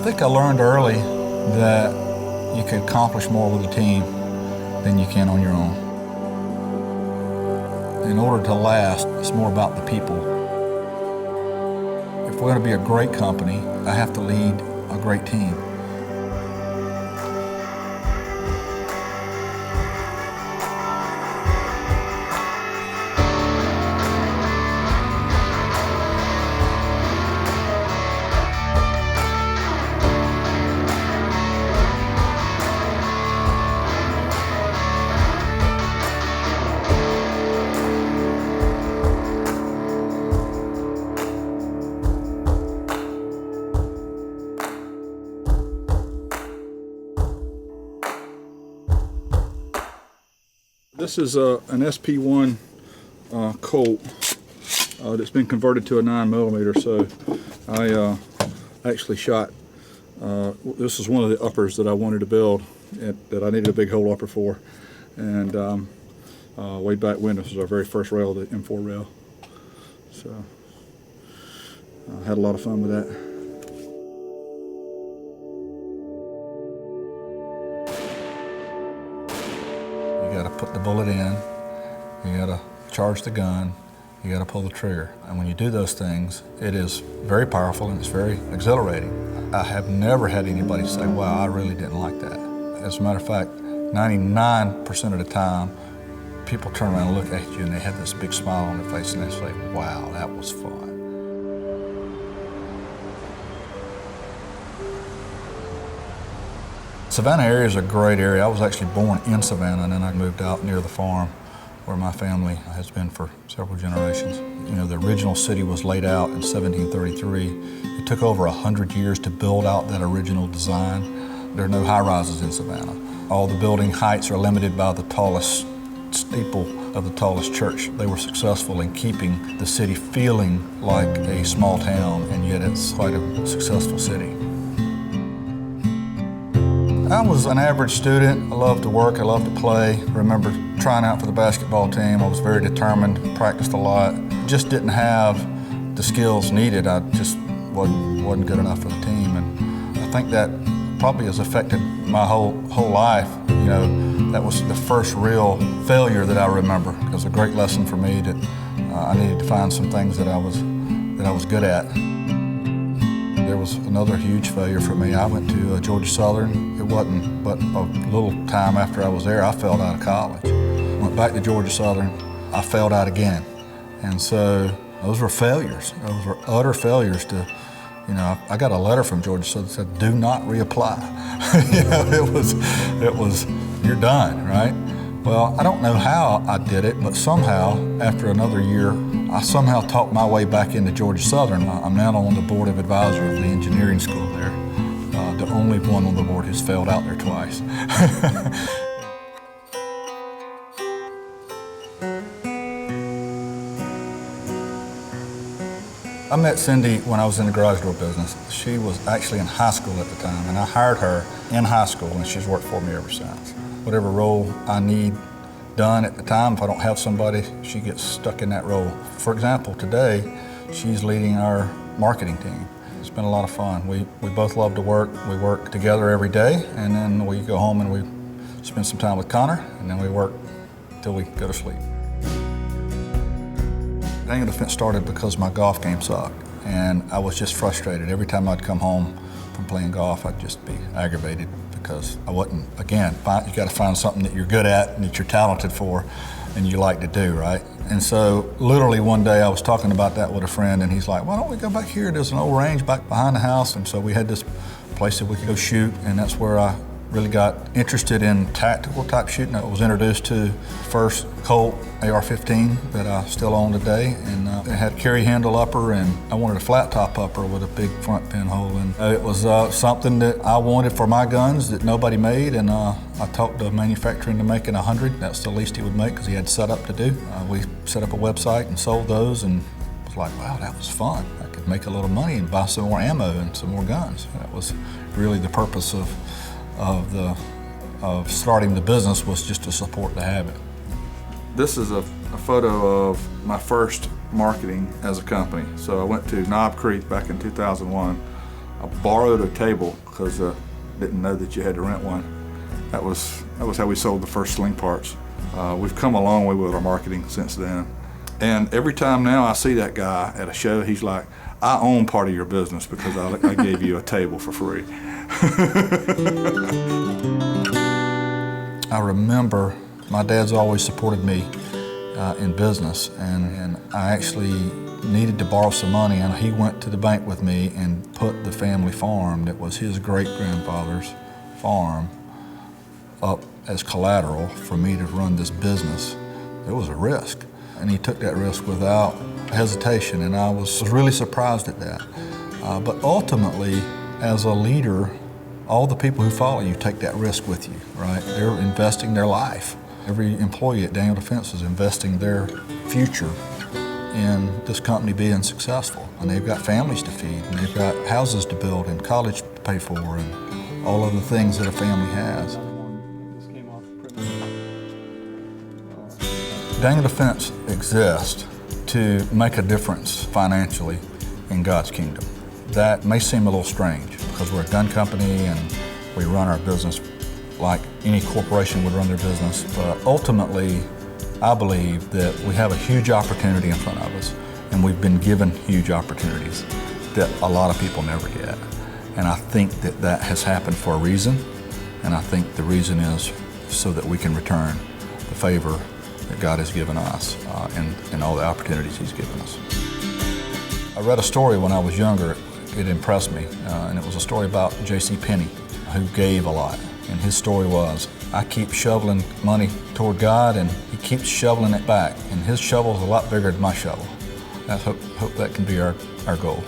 think I learned early that you can accomplish more with a team than you can on your own. In order to last, it's more about the people. If we're going to be a great company, I have to lead a great team. This is an SP1 Colt that's been converted to a 9mm. So I actually shot. This is one of the uppers that I wanted to build, that I needed a big hole upper for, and way back when this was our very first rail, the M4 rail. So I had a lot of fun with that. You got to put the bullet in, you got to charge the gun, you got to pull the trigger. And when you do those things, it is very powerful and it's very exhilarating. I have never had anybody say, wow, I really didn't like that. As a matter of fact, 99% of the time, people turn around and look at you and they have this big smile on their face and they say, wow, that was fun. Savannah area is a great area. I was actually born in Savannah and then I moved out near the farm where my family has been for several generations. You know, the original city was laid out in 1733. It took over 100 years to build out that original design. There are no high-rises in Savannah. All the building heights are limited by the tallest steeple of the tallest church. They were successful in keeping the city feeling like a small town, and yet it's quite a successful city. I was an average student. I loved to work, I loved to play. I remember trying out for the basketball team. I was very determined, practiced a lot. Just didn't have the skills needed. I just wasn't good enough for the team. And I think that probably has affected my whole life. You know, that was the first real failure that I remember. It was a great lesson for me that I needed to find some things that I was good at. There was another huge failure for me. I went to Georgia Southern. It wasn't but a little time after I was there, I failed out of college. Went back to Georgia Southern, I failed out again. And so those were failures. Those were utter failures to, you know, I got a letter from Georgia Southern that said, do not reapply. You know, it was, you're done, right? Well, I don't know how I did it, but somehow, after another year, I somehow talked my way back into Georgia Southern. I'm now on the board of advisors of the engineering school there. The only one on the board who's failed out there twice. I met Cindy when I was in the garage door business. She was actually in high school at the time, and I hired her in high school, and she's worked for me ever since. Whatever role I need done at the time, if I don't have somebody, she gets stuck in that role. For example, today, she's leading our marketing team. It's been a lot of fun. We both love to work. We work together every day, and then we go home and we spend some time with Connor, and then we work till we go to sleep. Angle Defense started because my golf game sucked, and I was just frustrated. Every time I'd come home from playing golf, I'd just be aggravated because I wasn't, again, you got to find something that you're good at and that you're talented for and you like to do, right? And so literally one day I was talking about that with a friend and he's like, why don't we go back here? There's an old range back behind the house. And so we had this place that we could go shoot, and that's where I really got interested in tactical type shooting. I was introduced to first Colt AR-15 that I still own today, and it had a carry handle upper, and I wanted a flat top upper with a big front pinhole, and it was something that I wanted for my guns that nobody made, and I talked the manufacturer into making 100. That's the least he would make because he had setup to do. We set up a website and sold those, and it was like, wow, that was fun. I could make a little money and buy some more ammo and some more guns. That was really the purpose of starting the business, was just to support the habit. This is a photo of my first marketing as a company. So I went to Knob Creek back in 2001. I borrowed a table because I didn't know that you had to rent one. That was how we sold the first Sling parts. We've come a long way with our marketing since then. And every time now I see that guy at a show, he's like, I own part of your business because I gave you a table for free. I remember my dad's always supported me in business, and I actually needed to borrow some money, and he went to the bank with me and put the family farm that was his great-grandfather's farm up as collateral for me to run this business. It was a risk, and he took that risk without hesitation, and I was really surprised at that. But ultimately, as a leader, all the people who follow you take that risk with you, right? They're investing their life. Every employee at Daniel Defense is investing their future in this company being successful. And they've got families to feed, and they've got houses to build, and college to pay for, and all of the things that a family has. Daniel Defense exists to make a difference financially in God's kingdom. That may seem a little strange because we're a gun company and we run our business like any corporation would run their business, but ultimately I believe that we have a huge opportunity in front of us, and we've been given huge opportunities that a lot of people never get. And I think that that has happened for a reason, and I think the reason is so that we can return the favor that God has given us and all the opportunities He's given us. I read a story when I was younger. It impressed me, and it was a story about J.C. Penney, who gave a lot. And his story was, I keep shoveling money toward God, and He keeps shoveling it back. And His shovel is a lot bigger than my shovel. I hope that can be our goal.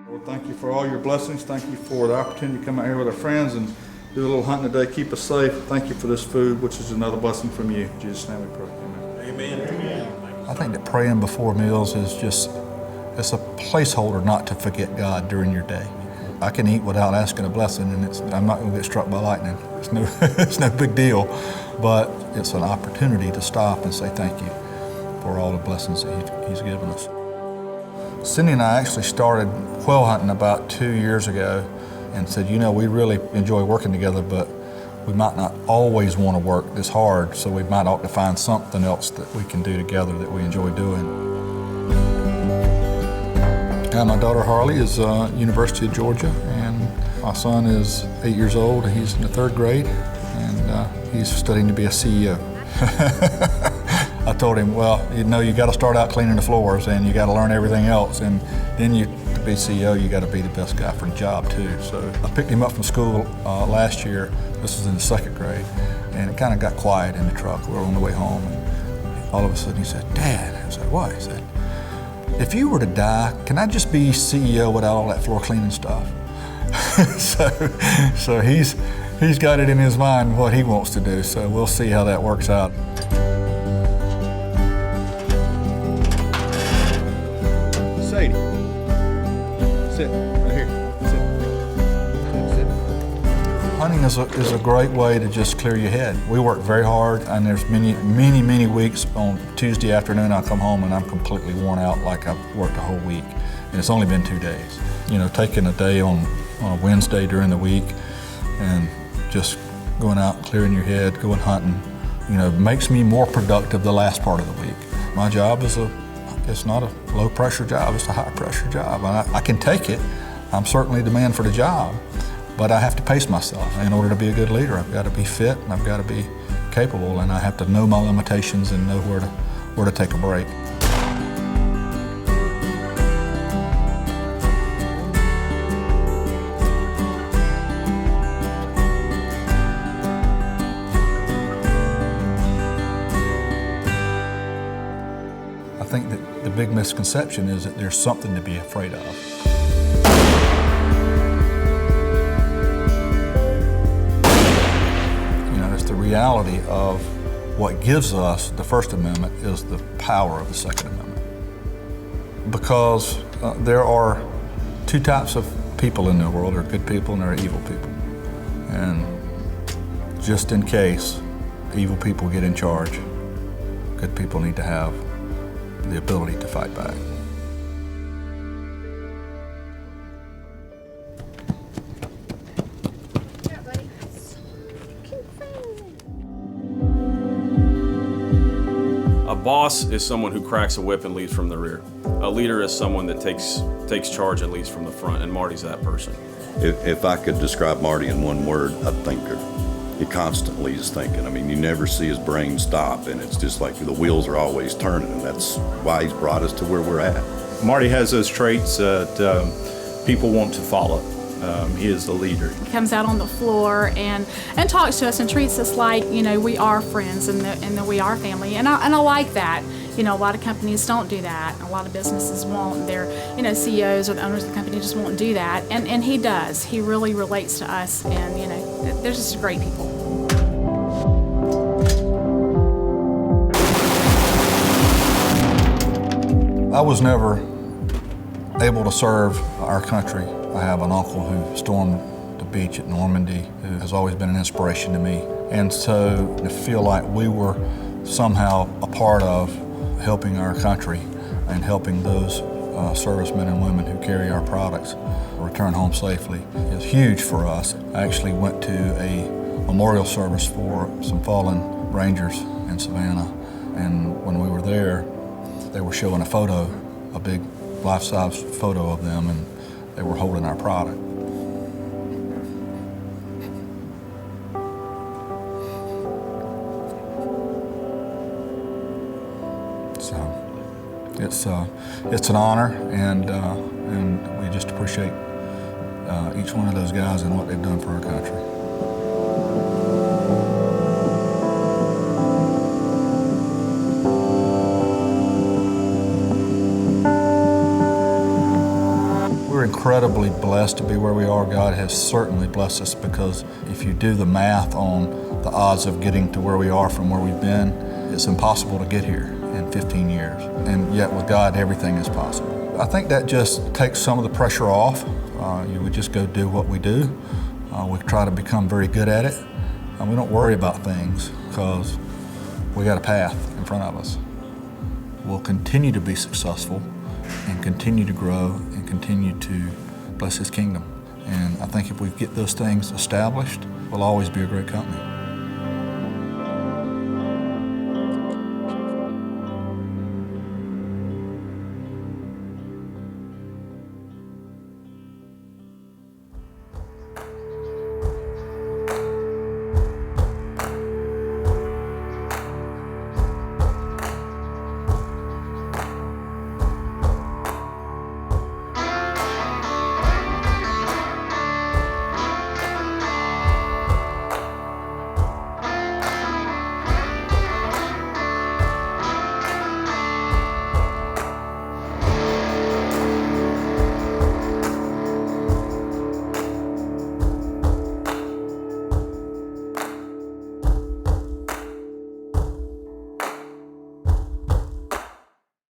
Lord, thank you for all your blessings. Thank you for the opportunity to come out here with our friends and do a little hunting today. Keep us safe. Thank you for this food, which is another blessing from you. In Jesus' name we pray. Amen. Amen. I think that praying before meals is it's a placeholder not to forget God during your day. I can eat without asking a blessing, and I'm not going to get struck by lightning. It's no big deal, but it's an opportunity to stop and say thank you for all the blessings that He's given us. Cindy and I actually started quail hunting about 2 years ago and said, you know, we really enjoy working together, but we might not always want to work this hard, so we might ought to find something else that we can do together that we enjoy doing. My daughter Harley is University of Georgia, and my son is 8 years old. He's in the 3rd grade, and he's studying to be a CEO. I told him, well, you know, you got to start out cleaning the floors, and you got to learn everything else, and then to be CEO, you got to be the best guy for the job too. So I picked him up from school last year. This was in the 2nd grade, and it kind of got quiet in the truck. We were on the way home, and all of a sudden he said, Dad. I said, what? He said, if you were to die, can I just be CEO without all that floor cleaning stuff? so he's got it in his mind what he wants to do, so we'll see how that works out. Sadie, sit right here. Sit. Hunting is a great way to just clear your head. We work very hard, and there's many weeks on Tuesday afternoon I come home and I'm completely worn out like I've worked a whole week, and it's only been 2 days. You know, taking a day on a Wednesday during the week and just going out, clearing your head, going hunting, you know, makes me more productive the last part of the week. My job is it's not a low pressure job, it's a high pressure job. And I can take it. I'm certainly the man for the job, but I have to pace myself. In order to be a good leader, I've got to be fit and I've got to be capable, and I have to know my limitations and know where to take a break. I think that the big misconception is that there's something to be afraid of. The reality of what gives us the First Amendment is the power of the Second Amendment. Because there are 2 types of people in the world. There are good people and there are evil people. And just in case evil people get in charge, good people need to have the ability to fight back. boss is someone who cracks a whip and leads from the rear. A leader is someone that takes charge and leads from the front, and Marty's that person. If I could describe Marty in one word, a thinker. He constantly is thinking. I mean, you never see his brain stop, and it's just like the wheels are always turning, and that's why he's brought us to where we're at. Marty has those traits that people want to follow. He is the leader. He comes out on the floor and talks to us and treats us like, we are friends and that we are family. And I like that. A lot of companies don't do that. A lot of businesses won't. Their, CEOs or the owners of the company just won't do that. And he does. He really relates to us, and, they're just great people. I was never able to serve our country. I have an uncle who stormed the beach at Normandy, who has always been an inspiration to me. And so to feel like we were somehow a part of helping our country and helping those servicemen and women who carry our products return home safely is huge for us. I actually went to a memorial service for some fallen Rangers in Savannah, and when we were there, they were showing a photo, a big life-size photo of them, and they were holding our product. So it's an honor, and we just appreciate each one of those guys and what they've done for our country. We're incredibly blessed to be where we are. God has certainly blessed us, because if you do the math on the odds of getting to where we are from where we've been, it's impossible to get here in 15 years. And yet with God, everything is possible. I think that just takes some of the pressure off. We just go do what we do. We try to become very good at it. And we don't worry about things, because we got a path in front of us. We'll continue to be successful and continue to grow and continue to bless His kingdom. And I think if we get those things established, we'll always be a great company.